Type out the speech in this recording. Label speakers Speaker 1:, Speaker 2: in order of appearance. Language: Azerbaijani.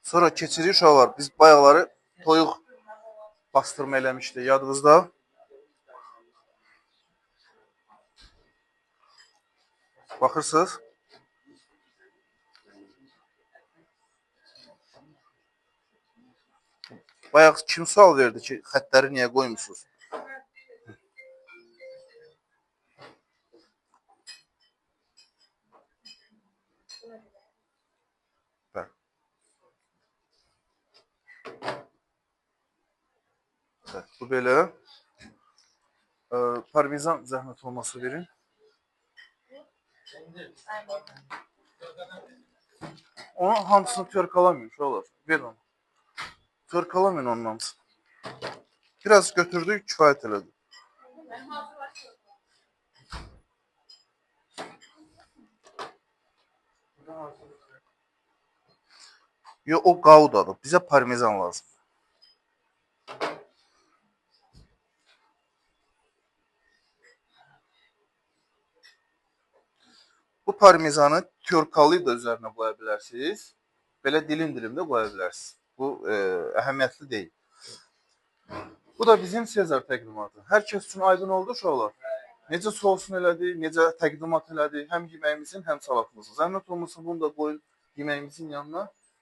Speaker 1: Sonra keçirik uşaqlar. Biz bayaqları toyuq bastırma eləmişdik. Yadınızda? Baxırsınız. Bayaq kim sual verdi ki, xətləri niyə qoymusunuz? Bəli. Bu belə. Parmezan zəhmət olmasa verin. Onun hamısını törkalamayın uşaqlar. Verin onu. Törkalamayın onun hamısını. Biraz götürdük, kifayət elədi. Yo, o qaudadır. Bizə parmezan lazım. Bu parmezanı törkalı da üzərinə qoya bilərsiniz. Belə dilim-dilim də qoya bilərsiniz. Bu əhəmiyyətli deyil. Bu da bizim Sezar təqdimatı. Hər kəs üçün aydın oldu uşaqlar. Necə sousunu elədik, necə təqdimat elədik, həm yeməyimizin, həm salatımızın. Zəhmət olmasa bunu da qoyun yeməyimizin yanına.